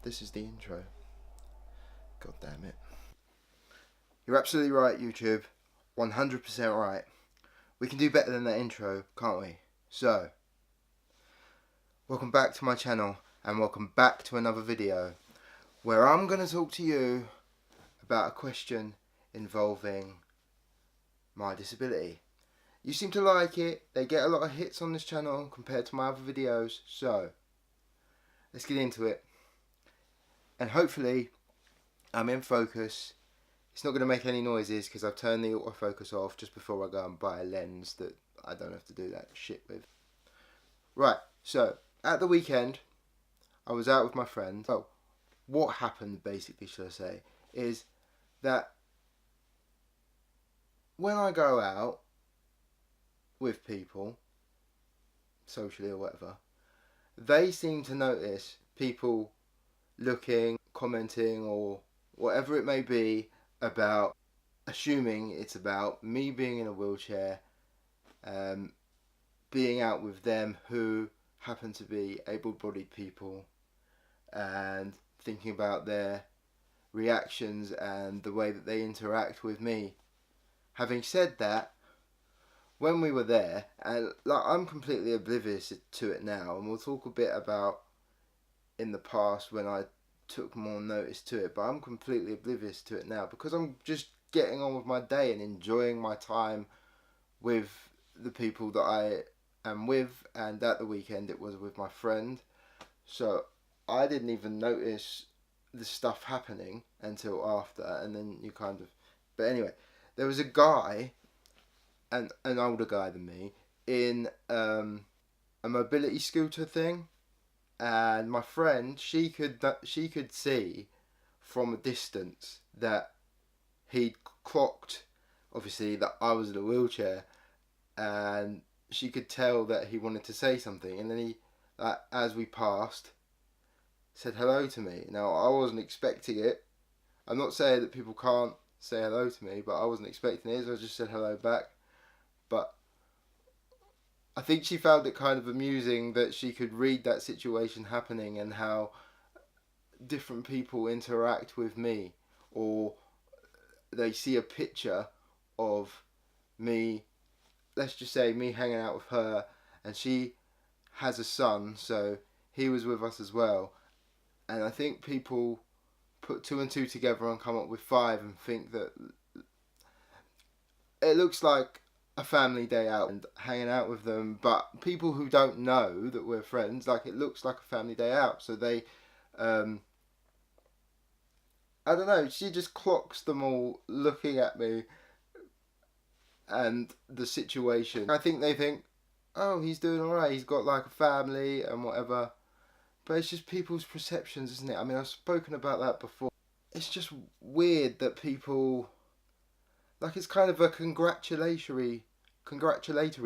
This is the intro. God damn it. You're absolutely right, YouTube. 100% right. We can do better than that intro, can't we? So, welcome back to my channel and welcome back to another video where I'm going to talk to you about a question involving my disability. You seem to like it. They get a lot of hits on this channel compared to my other videos. So, let's get into it. And hopefully, I'm in focus. It's not going to make any noises because I've turned the autofocus off just before I go and buy a lens that I don't have to do that shit with. Right, so at the weekend, I was out with my friend. Oh, what happened basically, should I say, is that when I go out with people, socially or whatever, they seem to notice people looking, commenting, or whatever it may be about, assuming it's about me being in a wheelchair, being out with them who happen to be able-bodied people, and thinking about their reactions and the way that they interact with me. Having said that, when we were there, and I'm completely oblivious to it now, and we'll talk a bit about in the past when I took more notice to it, but I'm completely oblivious to it now because I'm just getting on with my day and enjoying my time with the people that I am with. And at the weekend it was with my friend, so I didn't even notice the stuff happening until after, and then you kind of, but anyway, there was a guy, an older guy than me, in a mobility scooter thing. And my friend, she could see from a distance that he'd clocked, obviously, that I was in a wheelchair, and she could tell that he wanted to say something. And then he, as we passed, said hello to me. Now, I wasn't expecting it. I'm not saying that people can't say hello to me, but I wasn't expecting it, so I just said hello back. But I think she found it kind of amusing that she could read that situation happening and how different people interact with me, or they see a picture of me, let's just say me hanging out with her, and she has a son, so he was with us as well. And I think people put two and two together and come up with five and think that it looks like a family day out and hanging out with them, but people who don't know that we're friends, like, it looks like a family day out. So they, I don't know, she just clocks them all looking at me and the situation. I think they think, oh, he's doing alright, he's got like a family and whatever. But it's just people's perceptions, isn't it? I mean, I've spoken about that before. It's just weird that people, like, it's kind of a congratulatory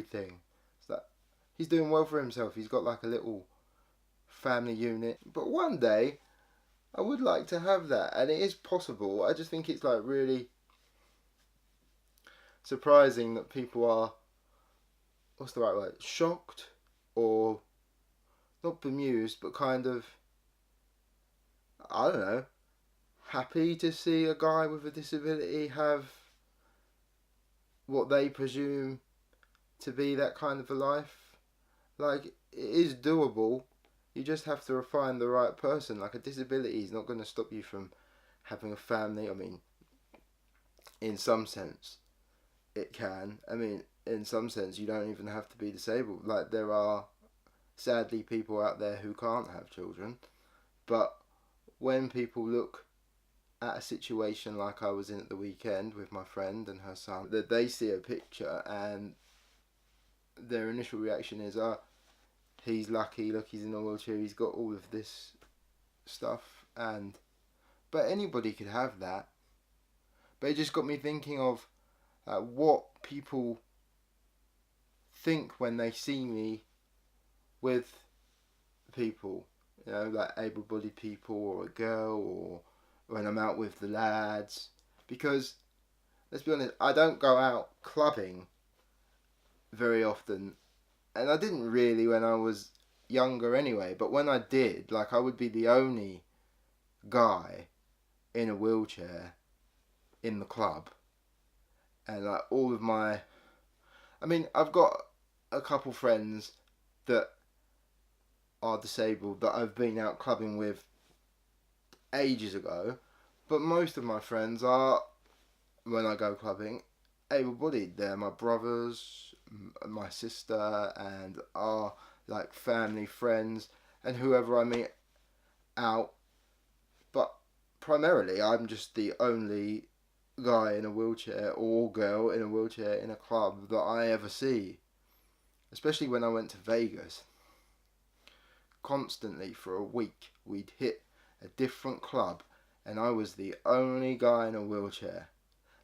thing. It's that he's doing well for himself. He's got like a little family unit. But one day, I would like to have that, and it is possible. I just think it's like really surprising that people are, what's the right word, shocked, or not bemused, but kind of, I don't know, happy to see a guy with a disability have what they presume to be that kind of a life. Like, it is doable. You just have to find the right person. Like, a disability is not going to stop you from having a family. I mean, in some sense, it can. I mean, in some sense, you don't even have to be disabled. Like, there are, sadly, people out there who can't have children. But when people look at a situation like I was in at the weekend with my friend and her son, that they see a picture and their initial reaction is, oh, he's lucky, look, he's in a wheelchair, he's got all of this stuff. And but anybody could have that. But it just got me thinking of what people think when they see me with people, you know, like able-bodied people, or a girl, or when I'm out with the lads. Because, let's be honest, I don't go out clubbing very often, and I didn't really when I was younger anyway, but when I did, like, I would be the only guy in a wheelchair in the club, and like all of my, I mean, I've got a couple friends that are disabled that I've been out clubbing with ages ago, but most of my friends are, when I go clubbing, able-bodied. They're my brothers, my sister, and are like family, friends, and whoever I meet out. But primarily, I'm just the only guy in a wheelchair or girl in a wheelchair in a club that I ever see. Especially when I went to Vegas. Constantly for a week, we'd hit a different club, and I was the only guy in a wheelchair.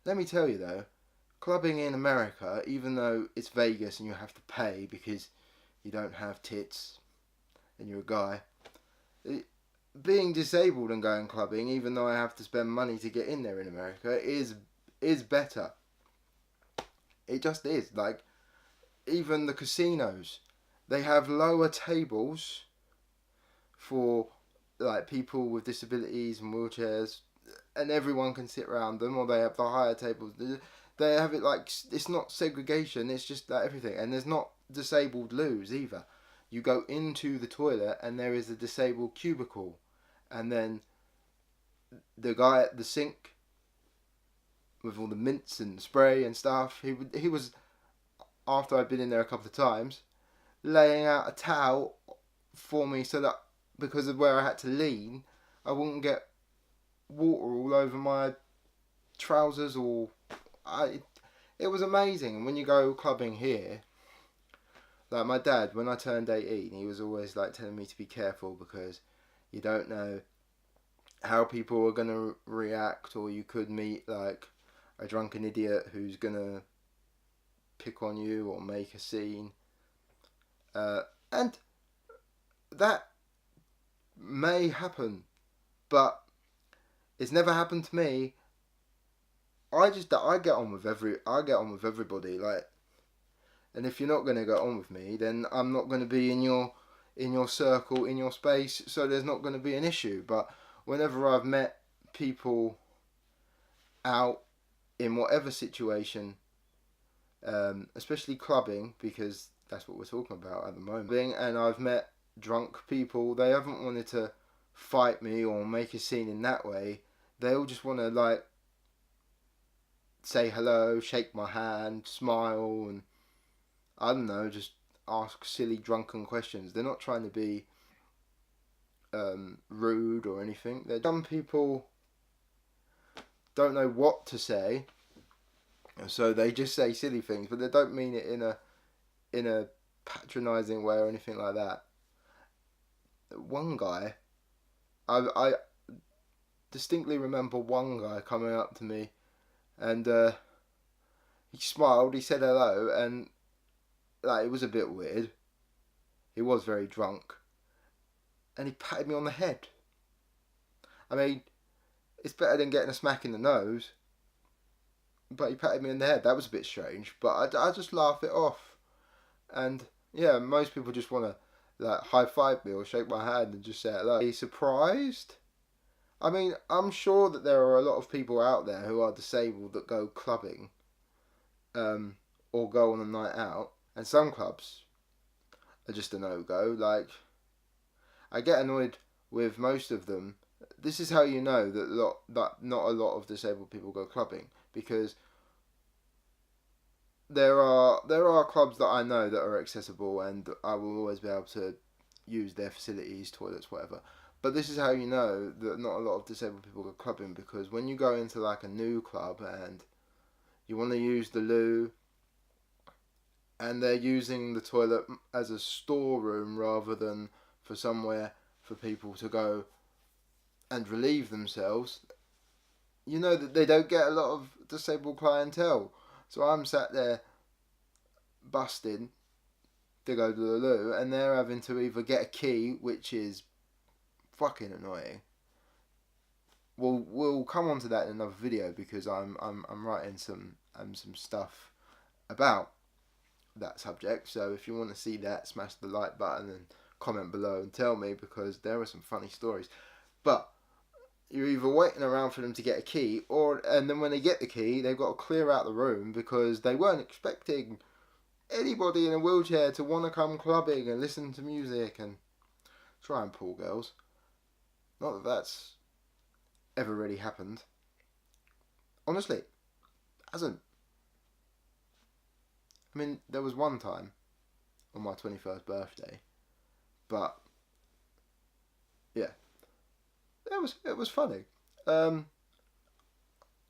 Let me tell you though, clubbing in America, even though it's Vegas and you have to pay because you don't have tits and you're a guy, being disabled and going clubbing, even though I have to spend money to get in there in America, is better. It just is. Like, even the casinos, they have lower tables for like people with disabilities and wheelchairs, and everyone can sit around them, or they have the higher tables. They have it like, it's not segregation, it's just like everything. And there's not disabled loos either. You go into the toilet and there is a disabled cubicle, and then the guy at the sink with all the mints and spray and stuff, he was, after I'd been in there a couple of times, laying out a towel for me so that, because of where I had to lean, I wouldn't get water all over my trousers. It was amazing. And when you go clubbing here, like my dad, when I turned 18, he was always like telling me to be careful because you don't know how people are going to react, or you could meet like a drunken idiot who's going to pick on you or make a scene. And that may happen, but it's never happened to me. I get on with everybody, like, and if you're not going to get on with me, then I'm not going to be in your circle, in your space, so there's not going to be an issue. But whenever I've met people out in whatever situation, especially clubbing, because that's what we're talking about at the moment, and I've met drunk people, they haven't wanted to fight me or make a scene in that way. They all just want to like say hello, shake my hand, smile, and I don't know, just ask silly drunken questions. They're not trying to be rude or anything. Some people don't know what to say, so they just say silly things, but they don't mean it in a patronising way or anything like that. One guy, I distinctly remember one guy coming up to me, and he smiled, he said hello, and like, it was a bit weird. He was very drunk, and he patted me on the head. I mean, it's better than getting a smack in the nose, but he patted me on the head. That was a bit strange, but I just laugh it off. And yeah, most people just want to like high five me or shake my hand and just say hello. Are you surprised? I mean, I'm sure that there are a lot of people out there who are disabled that go clubbing, or go on a night out, and some clubs are just a no-go. Like, I get annoyed with most of them. This is how you know that not a lot of disabled people go clubbing, because there are clubs that I know that are accessible, and I will always be able to use their facilities, toilets, whatever. But this is how you know that not a lot of disabled people go clubbing, because when you go into like a new club and you want to use the loo, and they're using the toilet as a storeroom rather than for somewhere for people to go and relieve themselves, you know that they don't get a lot of disabled clientele. So I'm sat there busting to go to the loo, and they're having to either get a key, which is fucking annoying. We'll come on to that in another video, because I'm writing some stuff about that subject. So if you want to see that, smash the like button and comment below and tell me, because there are some funny stories. But you're either waiting around for them to get a key, and then when they get the key, they've got to clear out the room because they weren't expecting anybody in a wheelchair to want to come clubbing and listen to music and try and pull girls. Not that that's ever really happened. Honestly, hasn't. I mean, there was one time on my 21st birthday, but yeah, it was funny. Yeah,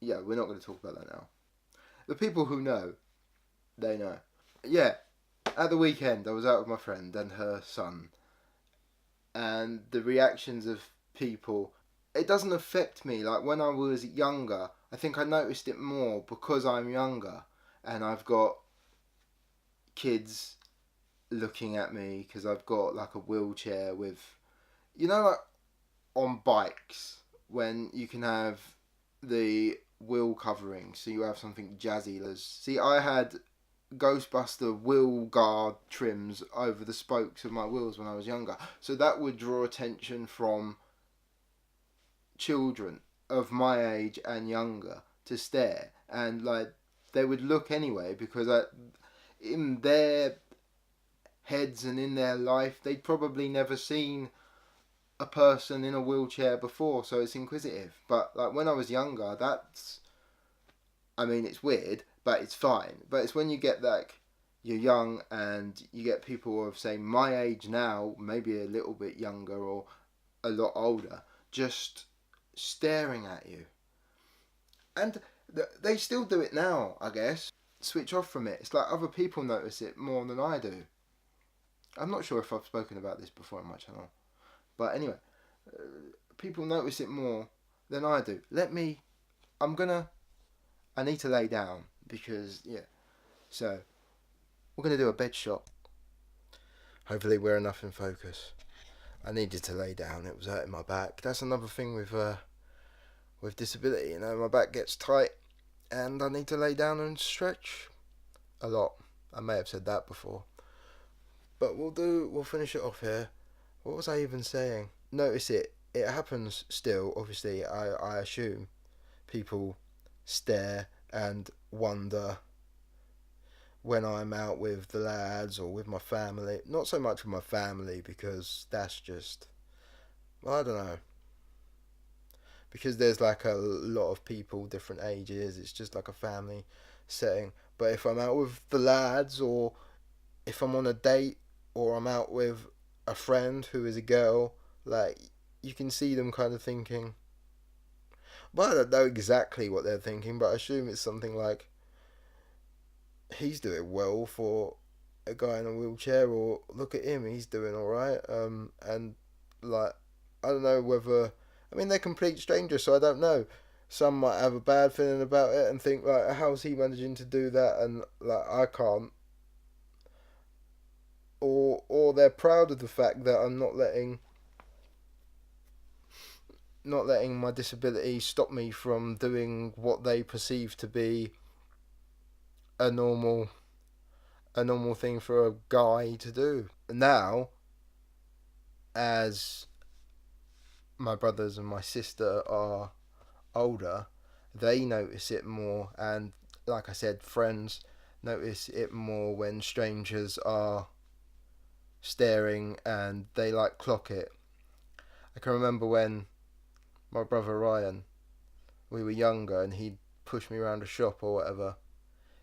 we're not going to talk about that now. The people who know, they know. Yeah, at the weekend I was out with my friend and her son, and the reactions of people, it doesn't affect me. Like when I was younger, I think I noticed it more because I'm younger and I've got kids looking at me because I've got like a wheelchair with, like on bikes when you can have the wheel covering, so you have something jazzy. See, I had Ghostbuster wheel guard trims over the spokes of my wheels when I was younger, so that would draw attention from children of my age and younger to stare, and like they would look anyway because in their heads and in their life they'd probably never seen a person in a wheelchair before, so it's inquisitive. But like when I was younger, it's weird, but it's fine. But it's when you get like you're young and you get people of say my age now, maybe a little bit younger or a lot older, just staring at you. And they still do it now, I guess. Switch off from it. It's like other people notice it more than I do. I'm not sure if I've spoken about this before on my channel. But anyway, people notice it more than I do. I need to lay down because, yeah. So, we're going to do a bed shot. Hopefully we're enough in focus. I needed to lay down. It was hurting my back. That's another thing with disability. My back gets tight and I need to lay down and stretch a lot. I may have said that before. But we'll finish it off here. What was I even saying? Notice it. It happens still, obviously. I assume people stare and wonder when I'm out with the lads or with my family. Not so much with my family because that's just, I don't know. Because there's like a lot of people, different ages, it's just like a family setting. But if I'm out with the lads or if I'm on a date or I'm out with a friend who is a girl, like you can see them kind of thinking, well, I don't know exactly what they're thinking, but I assume it's something like, he's doing well for a guy in a wheelchair, or look at him, he's doing alright. And like, I don't know whether, they're complete strangers, so I don't know. Some might have a bad feeling about it and think like, how's he managing to do that and like I can't. Or they're proud of the fact that I'm not letting my disability stop me from doing what they perceive to be a normal thing for a guy to do. Now, as my brothers and my sister are older, they notice it more, and like I said, friends notice it more when strangers are staring and they like clock it. I can remember when my brother Ryan, we were younger and he'd push me around a shop or whatever,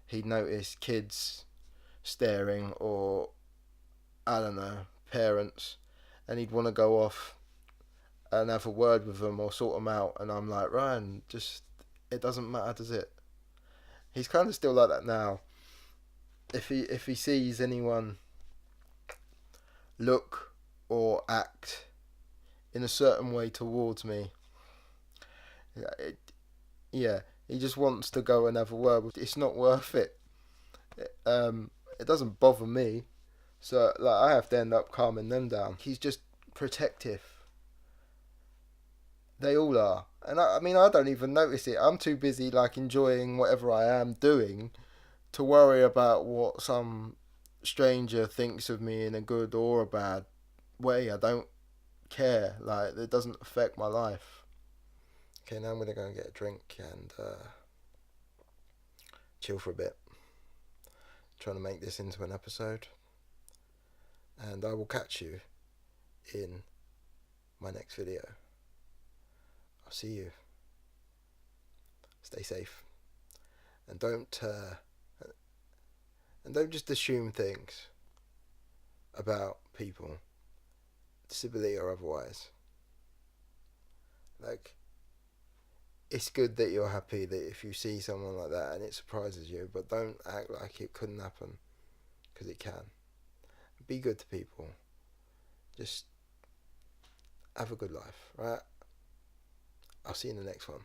he'd notice kids staring or, I don't know, parents, and he'd want to go off and have a word with them or sort them out, and I'm like, Ryan, just, it doesn't matter, does it? He's kind of still like that now. If he sees anyone look or act in a certain way towards me, he just wants to go and have a word. It's not worth it. It doesn't bother me, so like I have to end up calming them down. He's just protective. They all are, and I don't even notice it. I'm too busy like enjoying whatever I am doing to worry about what some stranger thinks of me in a good or a bad way. I don't care. Like, it doesn't affect my life. Okay, now I'm going to go and get a drink and chill for a bit. Trying to make this into an episode. And I will catch you in my next video. I'll see you. Stay safe. And don't just assume things about people, disability or otherwise. Like, it's good that you're happy that if you see someone like that and it surprises you, but don't act like it couldn't happen, because it can. Be good to people. Just have a good life, right? I'll see you in the next one.